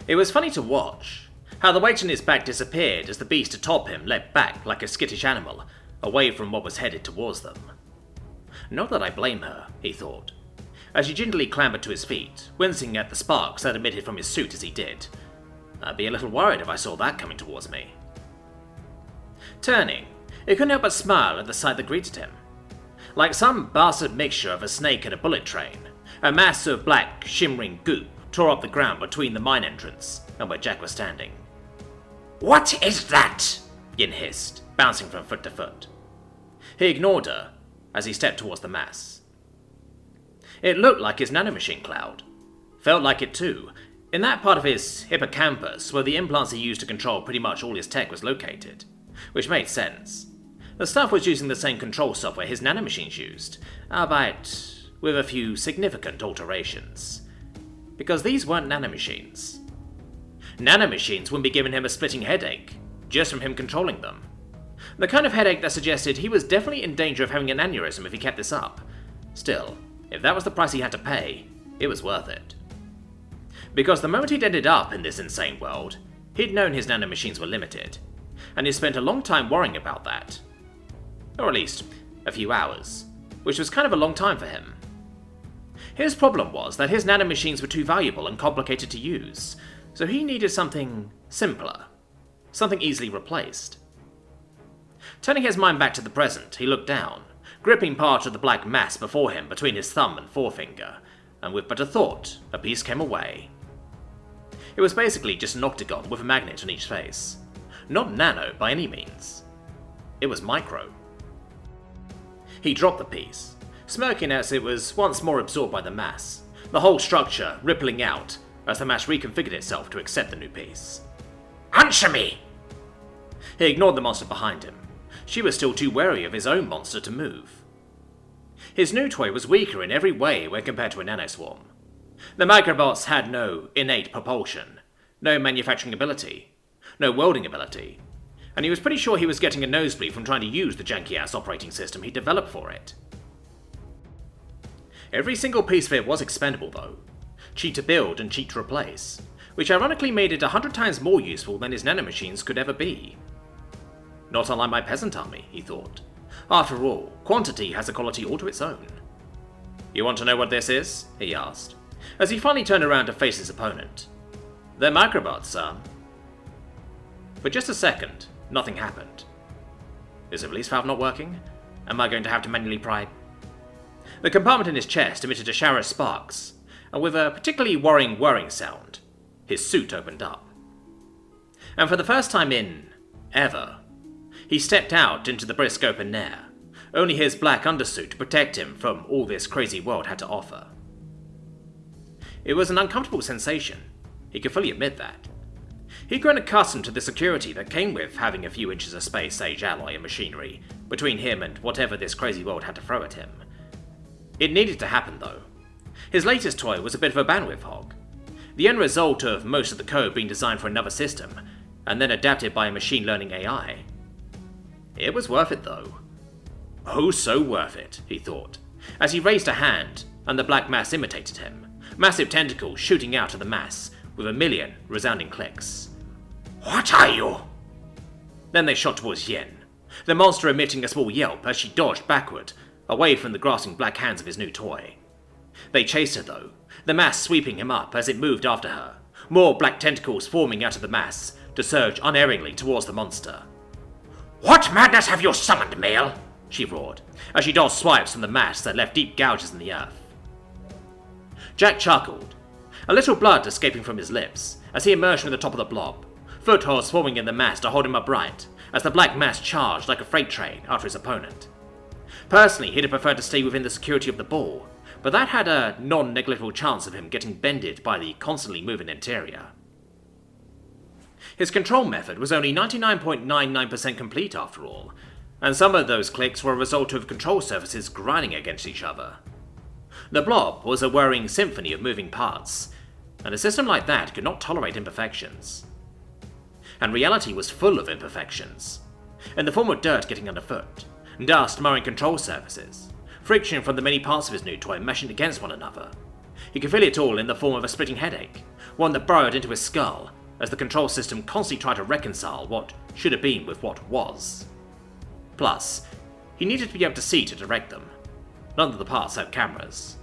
It was funny to watch, how the weight on his back disappeared as the beast atop him leapt back like a skittish animal, away from what was headed towards them. Not that I blame her, he thought, as he gingerly clambered to his feet, wincing at the sparks that emitted from his suit as he did. I'd be a little worried if I saw that coming towards me. Turning, he couldn't help but smile at the sight that greeted him. Like some bastard mixture of a snake and a bullet train, a mass of black, shimmering goop tore up the ground between the mine entrance and where Jack was standing. "What is that?" Yin hissed, bouncing from foot to foot. He ignored her as he stepped towards the mass. It looked like his nanomachine cloud. Felt like it too, in that part of his hippocampus where the implants he used to control pretty much all his tech was located, which made sense. The stuff was using the same control software his nanomachines used, albeit with a few significant alterations. Because these weren't nanomachines. Nanomachines wouldn't be giving him a splitting headache, just from him controlling them. The kind of headache that suggested he was definitely in danger of having an aneurysm if he kept this up. Still, if that was the price he had to pay, it was worth it. Because the moment he'd ended up in this insane world, he'd known his nanomachines were limited, and he'd spent a long time worrying about that. Or at least, a few hours, which was kind of a long time for him. His problem was that his nanomachines were too valuable and complicated to use, so he needed something simpler, something easily replaced. Turning his mind back to the present, he looked down, gripping part of the black mass before him between his thumb and forefinger, and with but a thought, a piece came away. It was basically just an octagon with a magnet on each face. Not nano by any means. It was micro. He dropped the piece, smirking as it was once more absorbed by the mass, the whole structure rippling out as the mass reconfigured itself to accept the new piece. "Answer me!" He ignored the monster behind him. She was still too wary of his own monster to move. His new toy was weaker in every way when compared to a nanoswarm. The microbots had no innate propulsion, no manufacturing ability, no welding ability, and he was pretty sure he was getting a nosebleed from trying to use the janky-ass operating system he developed for it. Every single piece of it was expendable though, cheap to build and cheap to replace, which ironically made it 100 times more useful than his nanomachines could ever be. Not unlike my peasant army, he thought. After all, quantity has a quality all to its own. "You want to know what this is?" he asked, as he finally turned around to face his opponent. "They're microbots, son." For just a second, nothing happened. Is the release valve not working? Am I going to have to manually pry? The compartment in his chest emitted a shower of sparks, and with a particularly worrying whirring sound, his suit opened up. And for the first time in ever, he stepped out into the brisk open air, only his black undersuit to protect him from all this crazy world had to offer. It was an uncomfortable sensation, he could fully admit that. He'd grown accustomed to the security that came with having a few inches of space-age alloy and machinery between him and whatever this crazy world had to throw at him. It needed to happen though. His latest toy was a bit of a bandwidth hog, the end result of most of the code being designed for another system, and then adapted by a machine learning AI. It was worth it though. Oh, so worth it, he thought, as he raised a hand and the black mass imitated him, massive tentacles shooting out of the mass with a million resounding clicks. "What are you?" Then they shot towards Yin, the monster emitting a small yelp as she dodged backward, away from the grasping black hands of his new toy. They chased her though, the mass sweeping him up as it moved after her, more black tentacles forming out of the mass to surge unerringly towards the monster. "What madness have you summoned, male?" she roared, as she dodged swipes from the mass that left deep gouges in the earth. Jack chuckled, a little blood escaping from his lips as he emerged from the top of the blob, footholds forming in the mass to hold him upright as the black mass charged like a freight train after his opponent. Personally, he'd have preferred to stay within the security of the ball, but that had a non-negligible chance of him getting bended by the constantly moving interior. His control method was only 99.99% complete after all, and some of those clicks were a result of control surfaces grinding against each other. The blob was a whirring symphony of moving parts, and a system like that could not tolerate imperfections. And reality was full of imperfections, in the form of dirt getting underfoot, dust marring control surfaces, friction from the many parts of his new toy meshing against one another, He could feel it all in the form of a splitting headache, one that burrowed into his skull as the control system constantly tried to reconcile what should have been with what was. Plus, he needed to be able to see to direct them. None of the parts had cameras.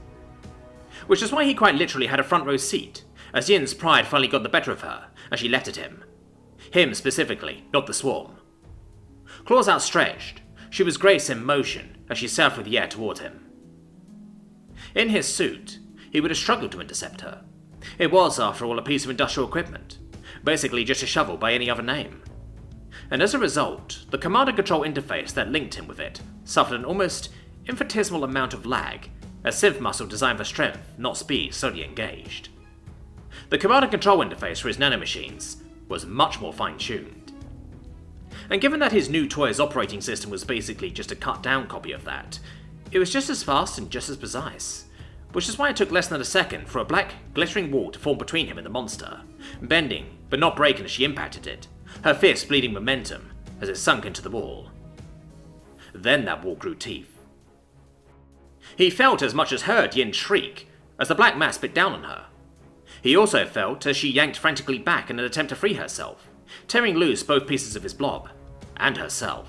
Which is why he quite literally had a front row seat, as Yin's pride finally got the better of her, and she leapt at him. Him specifically, not the swarm. Claws outstretched, she was grace in motion as she sailed through the air toward him. In his suit, he would have struggled to intercept her. It was, after all, a piece of industrial equipment, basically just a shovel by any other name. And as a result, the command and control interface that linked him with it suffered an almost infinitesimal amount of lag, as synth muscle designed for strength, not speed, slowly engaged. The command and control interface for his nanomachines was much more fine-tuned. And given that his new toy's operating system was basically just a cut-down copy of that, it was just as fast and just as precise, which is why it took less than a second for a black, glittering wall to form between him and the monster, bending, but not breaking as she impacted it, her fist bleeding momentum as it sunk into the wall. Then that wall grew teeth. He felt as much as heard Yin shriek as the black mass bit down on her. He also felt as she yanked frantically back in an attempt to free herself, tearing loose both pieces of his blob, and herself.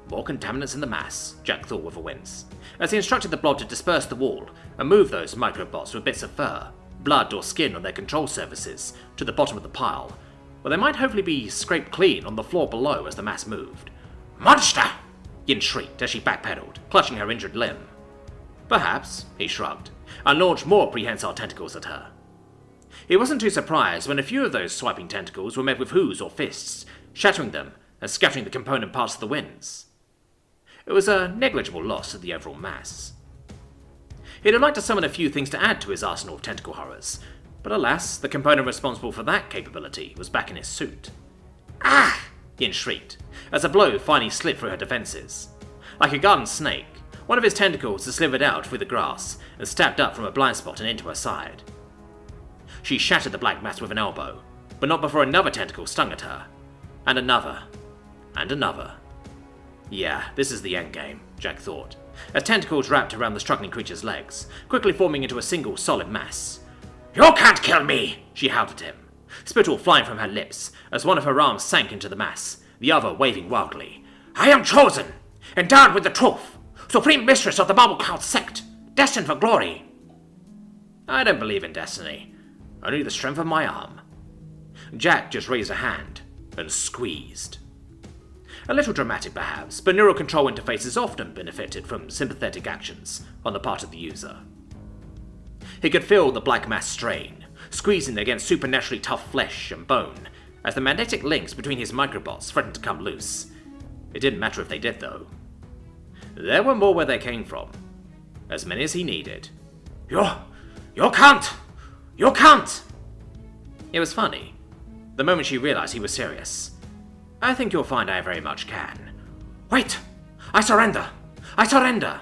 More contaminants in the mass, Jack thought with a wince, as he instructed the blob to disperse the wall and move those microbots with bits of fur, blood or skin on their control surfaces to the bottom of the pile, where they might hopefully be scraped clean on the floor below as the mass moved. "Monster!" Yin shrieked as she backpedaled, clutching her injured limb. "Perhaps," he shrugged, and launched more prehensile tentacles at her. He wasn't too surprised when a few of those swiping tentacles were met with hooves or fists, shattering them and scattering the component parts to the winds. It was a negligible loss to the overall mass. He'd have liked to summon a few things to add to his arsenal of tentacle horrors, but alas, the component responsible for that capability was back in his suit. "Ah!" Yin shrieked, as a blow finally slid through her defenses. Like a garden snake, one of his tentacles had slithered out through the grass and stabbed up from a blind spot and into her side. She shattered the black mass with an elbow, but not before another tentacle stung at her. And another. And another. Yeah, this is the endgame, Jack thought, as tentacles wrapped around the struggling creature's legs, quickly forming into a single solid mass. "You can't kill me!" she howled at him, spittle flying from her lips as one of her arms sank into the mass, the other waving wildly. "I am chosen, endowed with the truth, supreme mistress of the Marble Cloud Sect, destined for glory." "I don't believe in destiny, only the strength of my arm." Jack just raised a hand and squeezed. A little dramatic perhaps, but neural control interfaces often benefited from sympathetic actions on the part of the user. He could feel the black mass strain, squeezing against supernaturally tough flesh and bone, as the magnetic links between his microbots threatened to come loose. It didn't matter if they did, though. There were more where they came from. As many as he needed. You can't! You can't! It was funny, the moment she realized he was serious. "I think you'll find I very much can." "Wait! I surrender! I surrender!"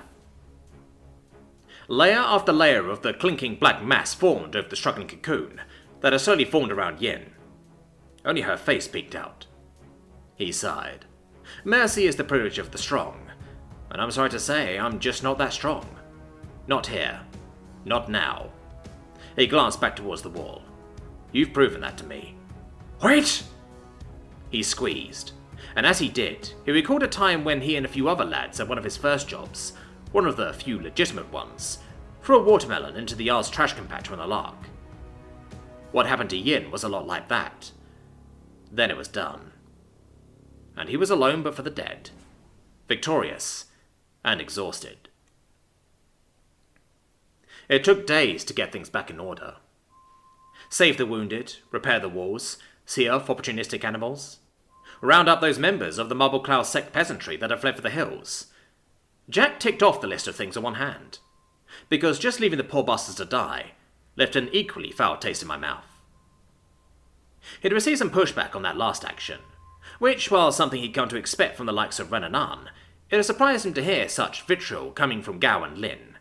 Layer after layer of the clinking black mass formed over the struggling cocoon that had slowly formed around Yin. Only her face peeked out. He sighed. Mercy is the privilege of the strong, and I'm sorry to say I'm just not that strong. Not here. Not now. He glanced back towards the wall. "You've proven that to me." "Wait!" He squeezed, and as he did, he recalled a time when he and a few other lads at one of his first jobs, one of the few legitimate ones, threw a watermelon into the yard's trash compactor on a lark. What happened to Yin was a lot like that. Then it was done. And he was alone but for the dead, victorious and exhausted. It took days to get things back in order. Save the wounded, repair the walls, see off opportunistic animals, round up those members of the Marble Cloud Sect peasantry that had fled for the hills. Jack ticked off the list of things on one hand, because just leaving the poor bastards to die left an equally foul taste in my mouth. He'd received some pushback on that last action, which, while something he'd come to expect from the likes of Ren and An, it had surprised him to hear such vitriol coming from Gao and Lin.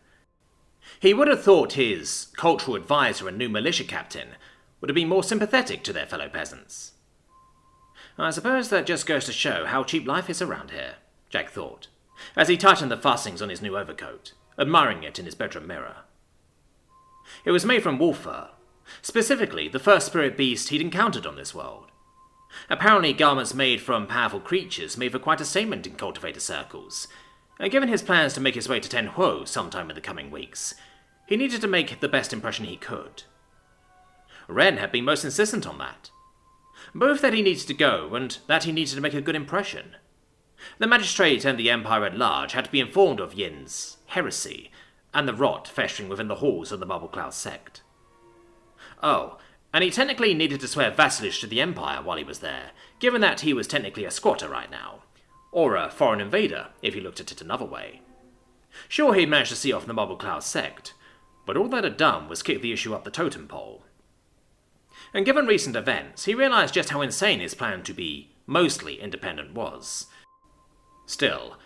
He would have thought his cultural advisor and new militia captain would have been more sympathetic to their fellow peasants. I suppose that just goes to show how cheap life is around here, Jack thought, as he tightened the fastenings on his new overcoat, admiring it in his bedroom mirror. It was made from wolf fur, specifically the first spirit beast he'd encountered on this world. Apparently garments made from powerful creatures made for quite a statement in cultivator circles, and given his plans to make his way to Tenhuo sometime in the coming weeks, he needed to make the best impression he could. Ren had been most insistent on that. Both that he needed to go and that he needed to make a good impression. The magistrate and the Empire at large had to be informed of Yin's heresy and the rot festering within the halls of the Bubble Cloud Sect. Oh, and he technically needed to swear vassalage to the Empire while he was there, given that he was technically a squatter right now. Or a foreign invader, if you looked at it another way. Sure, he'd managed to see off the Bubble Cloud Sect, but all that had done was kick the issue up the totem pole. And given recent events, he realised just how insane his plan to be mostly independent was. Still,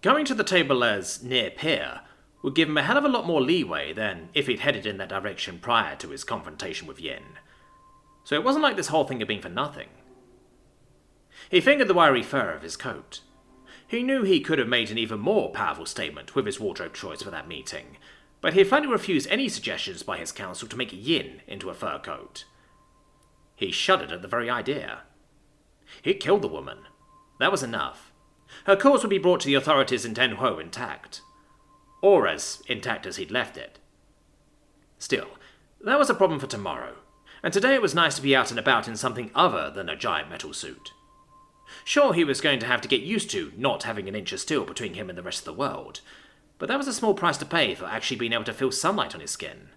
going to the table as near peer would give him a hell of a lot more leeway than if he'd headed in that direction prior to his confrontation with Yin. So it wasn't like this whole thing had been for nothing. He fingered the wiry fur of his coat. He knew he could have made an even more powerful statement with his wardrobe choice for that meeting, but he flatly refused any suggestions by his council to make Yin into a fur coat. He shuddered at the very idea. He'd killed the woman. That was enough. Her corpse would be brought to the authorities in Tenhuo intact. Or as intact as he'd left it. Still, that was a problem for tomorrow, and today it was nice to be out and about in something other than a giant metal suit. Sure, he was going to have to get used to not having an inch of steel between him and the rest of the world, but that was a small price to pay for actually being able to feel sunlight on his skin.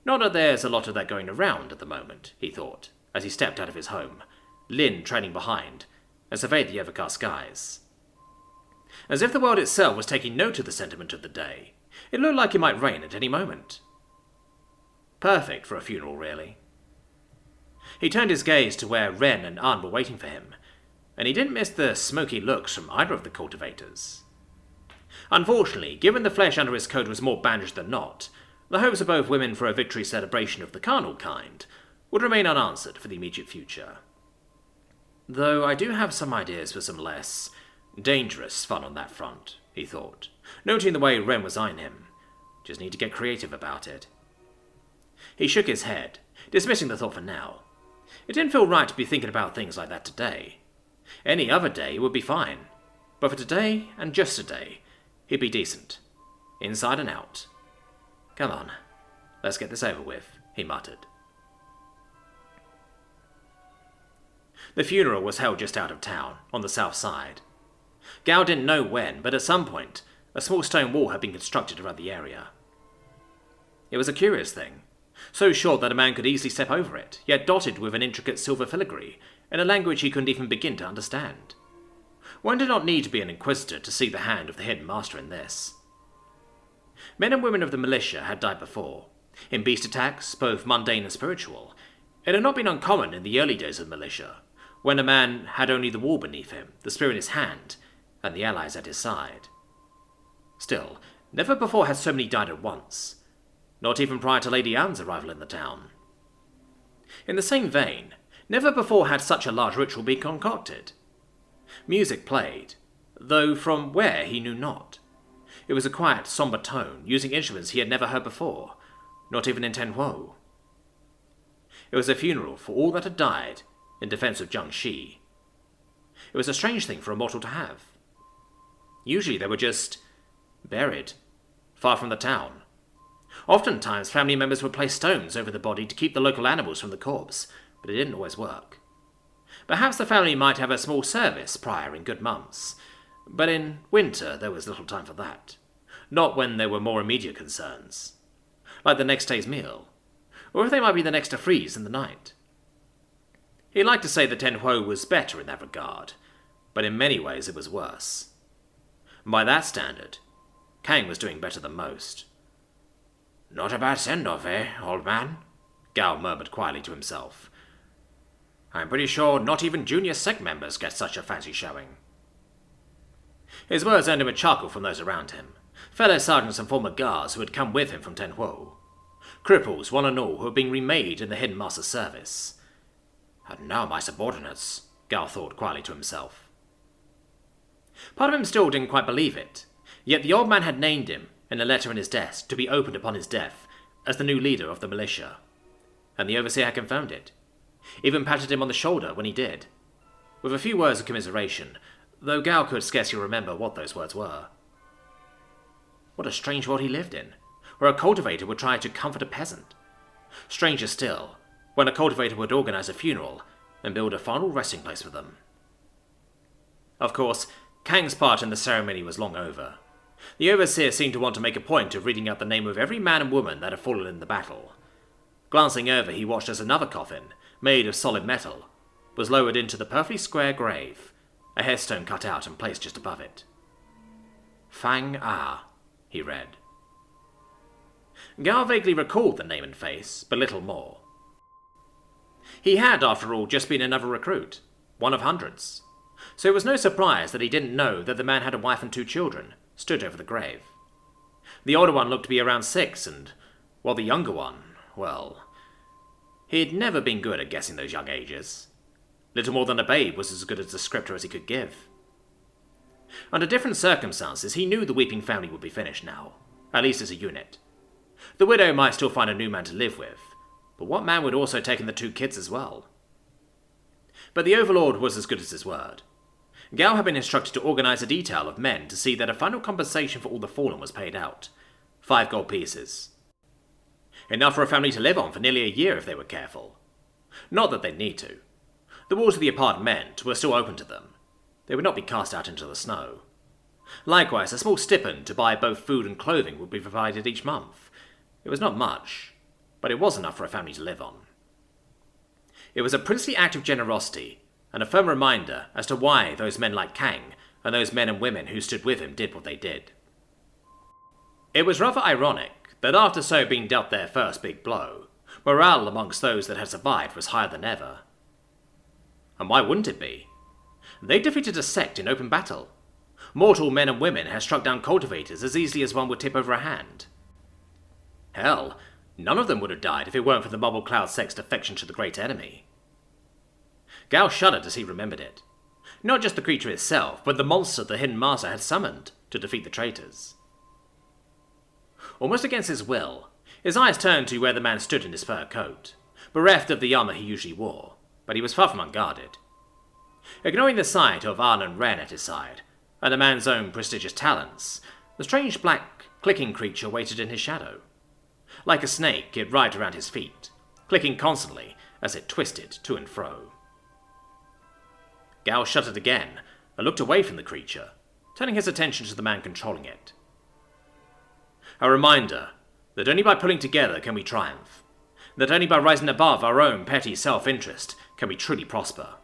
Not that there's a lot of that going around at the moment, he thought, as he stepped out of his home, Lin trailing behind, and surveyed the overcast skies. As if the world itself was taking note of the sentiment of the day, it looked like it might rain at any moment. Perfect for a funeral, really. He turned his gaze to where Ren and An were waiting for him, and he didn't miss the smoky looks from either of the cultivators. Unfortunately, given the flesh under his coat was more bandaged than not, the hopes of both women for a victory celebration of the carnal kind would remain unanswered for the immediate future. Though I do have some ideas for some less dangerous fun on that front, he thought, noting the way Ren was eyeing him. Just need to get creative about it. He shook his head, dismissing the thought for now. It didn't feel right to be thinking about things like that today. Any other day would be fine, but for today, and just today, he'd be decent. Inside and out. Come on, let's get this over with, he muttered. The funeral was held just out of town, on the south side. Gao didn't know when, but at some point, a small stone wall had been constructed around the area. It was a curious thing, so short that a man could easily step over it, yet dotted with an intricate silver filigree, in a language he couldn't even begin to understand. One did not need to be an inquisitor to see the hand of the hidden master in this. Men and women of the militia had died before, in beast attacks, both mundane and spiritual. It had not been uncommon in the early days of the militia, when a man had only the wall beneath him, the spear in his hand, and the allies at his side. Still, never before had so many died at once, not even prior to Lady Anne's arrival in the town. In the same vein, never before had such a large ritual been concocted. Music played, though from where he knew not. It was a quiet, somber tone, using instruments he had never heard before, not even in Tenhuo. It was a funeral for all that had died in defense of Jiangxi. It was a strange thing for a mortal to have. Usually they were just buried, far from the town. Oftentimes family members would place stones over the body to keep the local animals from the corpse, but it didn't always work. Perhaps the family might have a small service prior in good months, but in winter there was little time for that. Not when there were more immediate concerns, like the next day's meal, or if they might be the next to freeze in the night. He liked to say that Tenhuo was better in that regard, but in many ways it was worse. By that standard, Kang was doing better than most. "Not a bad send-off, eh, old man?" Gao murmured quietly to himself. "I'm pretty sure not even junior Sect members get such a fancy showing." His words earned him a chuckle from those around him, fellow sergeants and former guards who had come with him from Tenhuo. Cripples, one and all, who had been remade in the Hidden Master's service. And now my subordinates, Gao thought quietly to himself. Part of him still didn't quite believe it, yet the old man had named him, in a letter in his desk, to be opened upon his death, as the new leader of the militia, and the overseer had confirmed it, even patted him on the shoulder when he did, with a few words of commiseration, though Gao could scarcely remember what those words were. What a strange world he lived in, where a cultivator would try to comfort a peasant. Stranger still, when a cultivator would organize a funeral and build a final resting place for them. Of course, Kang's part in the ceremony was long over. The overseer seemed to want to make a point of reading out the name of every man and woman that had fallen in the battle. Glancing over, he watched as another coffin, made of solid metal, was lowered into the perfectly square grave, a headstone cut out and placed just above it. Fang Ah, he read. Gao vaguely recalled the name and face, but little more. He had, after all, just been another recruit, one of hundreds, so it was no surprise that he didn't know that the man had a wife and 2 children, stood over the grave. The older one looked to be around 6, and, while the younger one, well, he'd never been good at guessing those young ages. Little more than a babe was as good a descriptor as he could give. Under different circumstances, he knew the weeping family would be finished now, at least as a unit. The widow might still find a new man to live with, but what man would also take in the 2 kids as well? But the Overlord was as good as his word. Gao had been instructed to organize a detail of men to see that a final compensation for all the fallen was paid out. 5 gold pieces. Enough for a family to live on for nearly a year if they were careful. Not that they'd need to. The walls of the apartment were still open to them. They would not be cast out into the snow. Likewise, a small stipend to buy both food and clothing would be provided each month. It was not much, but it was enough for a family to live on. It was a princely act of generosity, and a firm reminder as to why those men like Kang and those men and women who stood with him did what they did. It was rather ironic that after So being dealt their first big blow, morale amongst those that had survived was higher than ever. And why wouldn't it be? They defeated a sect in open battle. Mortal men and women had struck down cultivators as easily as one would tip over a hand. Hell, none of them would have died if it weren't for the Bubble Cloud sect's defection to the great enemy. Gao shuddered as he remembered it. Not just the creature itself, but the monster the Hidden Master had summoned to defeat the traitors. Almost against his will, his eyes turned to where the man stood in his fur coat, bereft of the armor he usually wore, but he was far from unguarded. Ignoring the sight of Arn and Ren at his side, and the man's own prestigious talents, the strange black, clicking creature waited in his shadow. Like a snake, it writhed around his feet, clicking constantly as it twisted to and fro. Gao shuddered again and looked away from the creature, turning his attention to the man controlling it. A reminder that only by pulling together can we triumph, that only by rising above our own petty self-interest can we truly prosper.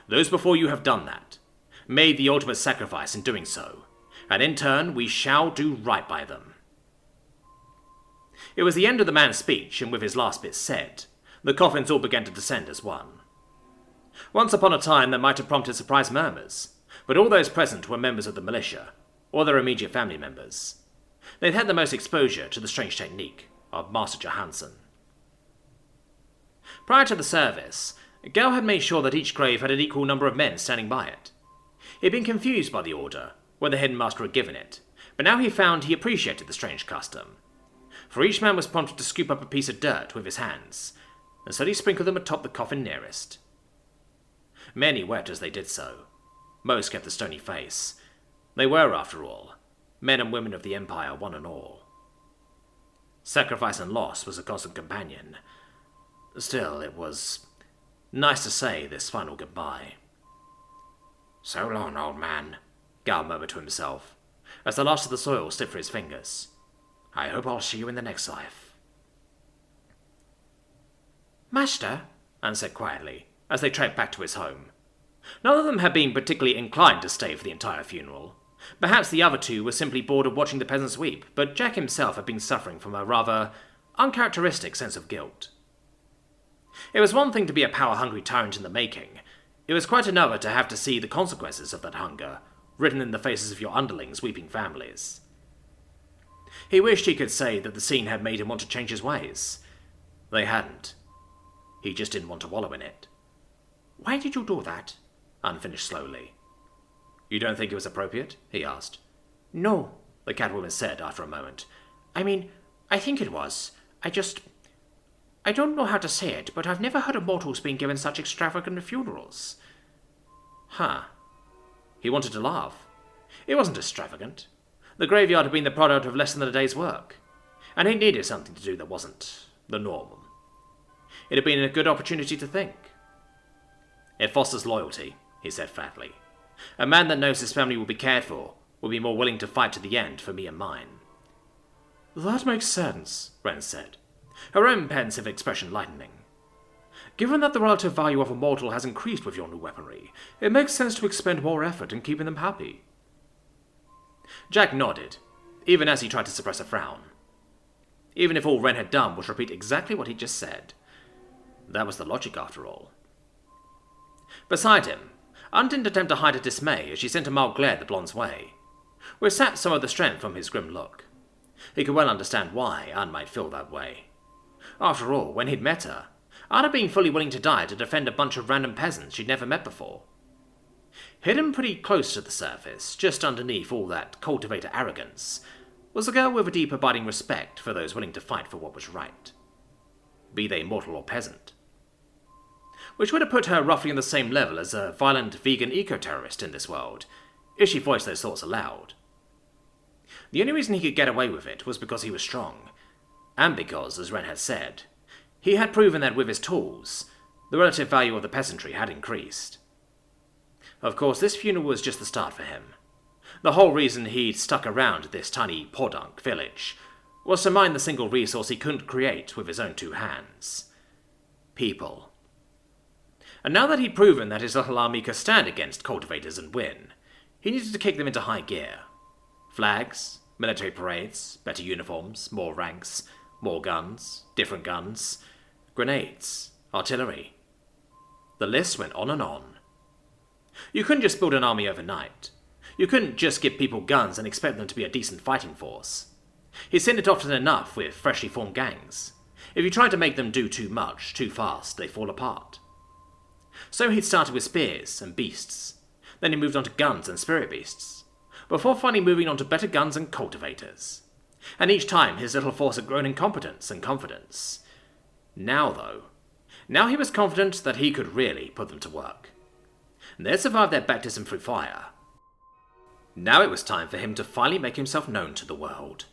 Those before you have done that, made the ultimate sacrifice in doing so, and in turn we shall do right by them. It was the end of the man's speech, and with his last bit said, the coffins all began to descend as one. Once upon a time that might have prompted surprised murmurs, but all those present were members of the militia, or their immediate family members. They'd had the most exposure to the strange technique of Master Johansson. Prior to the service, Gao had made sure that each grave had an equal number of men standing by it. He'd been confused by the order when the Hidden Master had given it, but now he found he appreciated the strange custom. For each man was prompted to scoop up a piece of dirt with his hands, and slowly sprinkle them atop the coffin nearest. Many wept as they did so. Most kept a stony face. They were, after all, men and women of the Empire, one and all. Sacrifice and loss was a constant companion. Still, it was nice to say this final goodbye. "So long, old man," Gao murmured to himself, as the last of the soil slipped through his fingers. "I hope I'll see you in the next life." "Master," Anne said quietly, as they trekked back to his home. None of them had been particularly inclined to stay for the entire funeral. Perhaps the other 2 were simply bored of watching the peasants weep, but Jack himself had been suffering from a rather uncharacteristic sense of guilt. It was one thing to be a power-hungry tyrant in the making. It was quite another to have to see the consequences of that hunger, written in the faces of your underlings' weeping families. He wished he could say that the scene had made him want to change his ways. They hadn't. He just didn't want to wallow in it. "Why did you do that?" Anne finished slowly. "You don't think it was appropriate?" he asked. "No," the Catwoman said after a moment. "I mean, I think it was. I don't know how to say it, but I've never heard of mortals being given such extravagant funerals. Huh. He wanted to laugh. It wasn't extravagant. The graveyard had been the product of less than a day's work, and he needed something to do that wasn't the norm. It had been a good opportunity to think. It fosters loyalty, he said flatly. A man that knows his family will be cared for will be more willing to fight to the end for me and mine. That makes sense, Ren said, her own pensive expression lightening. Given that the relative value of a mortal has increased with your new weaponry, it makes sense to expend more effort in keeping them happy. Jack nodded, even as he tried to suppress a frown. Even if all Ren had done was repeat exactly what he'd just said. That was the logic, after all. Beside him, Unn didn't attempt to hide her dismay as she sent a mild glare the blonde's way, which sapped some of the strength from his grim look. He could well understand why Unn might feel that way. After all, when he'd met her, Unn had been fully willing to die to defend a bunch of random peasants she'd never met before. Hidden pretty close to the surface, just underneath all that cultivator arrogance, was a girl with a deep abiding respect for those willing to fight for what was right, be they mortal or peasant. Which would have put her roughly on the same level as a violent vegan eco-terrorist in this world, if she voiced those thoughts aloud. The only reason he could get away with it was because he was strong, and because, as Ren had said, he had proven that with his tools, the relative value of the peasantry had increased. Of course, this funeral was just the start for him. The whole reason he'd stuck around this tiny podunk village was to mine the single resource he couldn't create with his own two hands. People. And now that he'd proven that his little army could stand against cultivators and win, he needed to kick them into high gear. Flags, military parades, better uniforms, more ranks, more guns, different guns, grenades, artillery. The list went on and on. You couldn't just build an army overnight. You couldn't just give people guns and expect them to be a decent fighting force. He'd seen it often enough with freshly formed gangs. If you tried to make them do too much, too fast, they fall apart. So he'd started with spears and beasts. Then he moved on to guns and spirit beasts, before finally moving on to better guns and cultivators. And each time his little force had grown in competence and confidence. Now he was confident that he could really put them to work. They'd survived their baptism through fire. Now it was time for him to finally make himself known to the world.